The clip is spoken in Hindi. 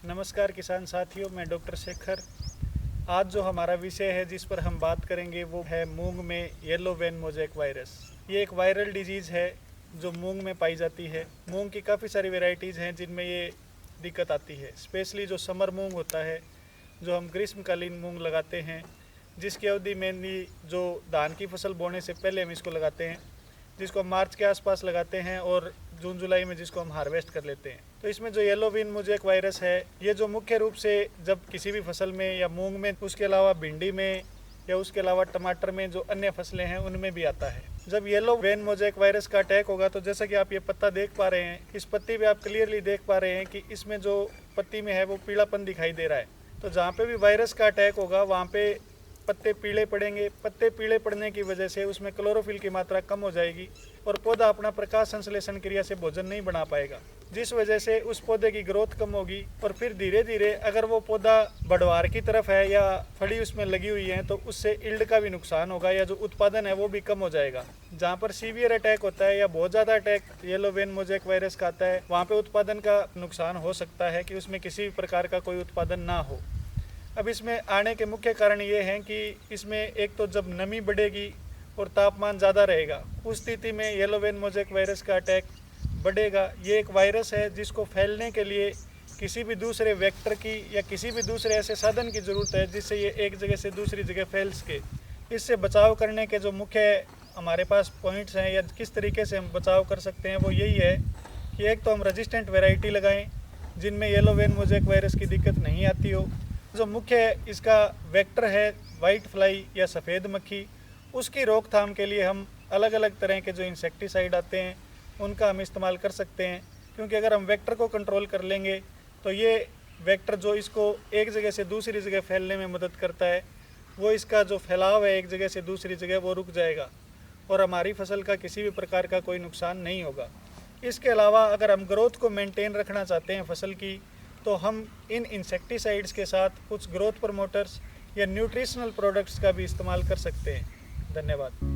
नमस्कार किसान साथियों, मैं डॉक्टर शेखर। आज जो हमारा विषय है जिस पर हम बात करेंगे वो है मूंग में येलो वेन मोज़ेक वायरस। ये एक वायरल डिजीज़ है जो मूंग में पाई जाती है। मूंग की काफ़ी सारी वैरायटीज़ हैं जिनमें ये दिक्कत आती है। स्पेशली जो समर मूंग होता है, जो हम ग्रीष्मकालीन मूंग लगाते हैं, जिसकी अवधि मेनली जो धान की फसल बोने से पहले हम इसको लगाते हैं, जिसको हम मार्च के आसपास लगाते हैं और जून जुलाई में जिसको हम हार्वेस्ट कर लेते हैं। तो इसमें जो येलो वेन मोज़ेक वायरस है, ये जो मुख्य रूप से जब किसी भी फसल में या मूंग में, उसके अलावा भिंडी में या उसके अलावा टमाटर में जो अन्य फसलें हैं उनमें भी आता है। जब येलो वेन मोज़ेक वायरस का अटैक होगा तो जैसा कि आप ये पत्ता देख पा रहे हैं, इस पत्ती पे आप क्लियरली देख पा रहे हैं कि इसमें जो पत्ती में है वो पीलापन दिखाई दे रहा है। तो जहाँ पे भी वायरस का अटैक होगा वहाँ पे पत्ते पीले पड़ेंगे। पत्ते पीले पड़ने की वजह से उसमें क्लोरोफिल की मात्रा कम हो जाएगी और पौधा अपना प्रकाश संश्लेषण क्रिया से भोजन नहीं बना पाएगा, जिस वजह से उस पौधे की ग्रोथ कम होगी। और फिर धीरे धीरे अगर वो पौधा बढ़वार की तरफ है या फड़ी उसमें लगी हुई है तो उससे इल्ड का भी नुकसान होगा या जो उत्पादन है वो भी कम हो जाएगा। जहाँ पर सीवियर अटैक होता है या बहुत ज़्यादा attack yellow vein mosaic virus का आता है, वहाँ पे उत्पादन का नुकसान हो सकता है कि उसमें किसी भी प्रकार का कोई उत्पादन ना हो। अब इसमें आने के मुख्य कारण ये हैं कि इसमें एक तो जब नमी बढ़ेगी और तापमान ज़्यादा रहेगा, उस स्थिति में येलो वेन मोज़ेक वायरस का अटैक बढ़ेगा। ये एक वायरस है जिसको फैलने के लिए किसी भी दूसरे वेक्टर की या किसी भी दूसरे ऐसे साधन की ज़रूरत है जिससे ये एक जगह से दूसरी जगह फैल सके। इससे बचाव करने के जो मुख्य हमारे पास पॉइंट्स हैं या किस तरीके से हम बचाव कर सकते हैं वो यही है कि एक तो हम रेजिस्टेंट वैरायटी लगाएं जिनमें येलो वेन मोज़ेक वायरस की दिक्कत नहीं आती हो। जो मुख्य इसका वेक्टर है वाइट फ्लाई या सफ़ेद मक्खी, उसकी रोकथाम के लिए हम अलग अलग तरह के जो इंसेक्टिसाइड आते हैं उनका हम इस्तेमाल कर सकते हैं। क्योंकि अगर हम वेक्टर को कंट्रोल कर लेंगे तो ये वेक्टर जो इसको एक जगह से दूसरी जगह फैलने में मदद करता है, वो इसका जो फैलाव है एक जगह से दूसरी जगह वो रुक जाएगा और हमारी फसल का किसी भी प्रकार का कोई नुकसान नहीं होगा। इसके अलावा अगर हम ग्रोथ को मेंटेन रखना चाहते हैं फसल की, तो हम इन इंसेक्टिसाइड्स के साथ कुछ ग्रोथ प्रमोटर्स या न्यूट्रिशनल प्रोडक्ट्स का भी इस्तेमाल कर सकते हैं। धन्यवाद।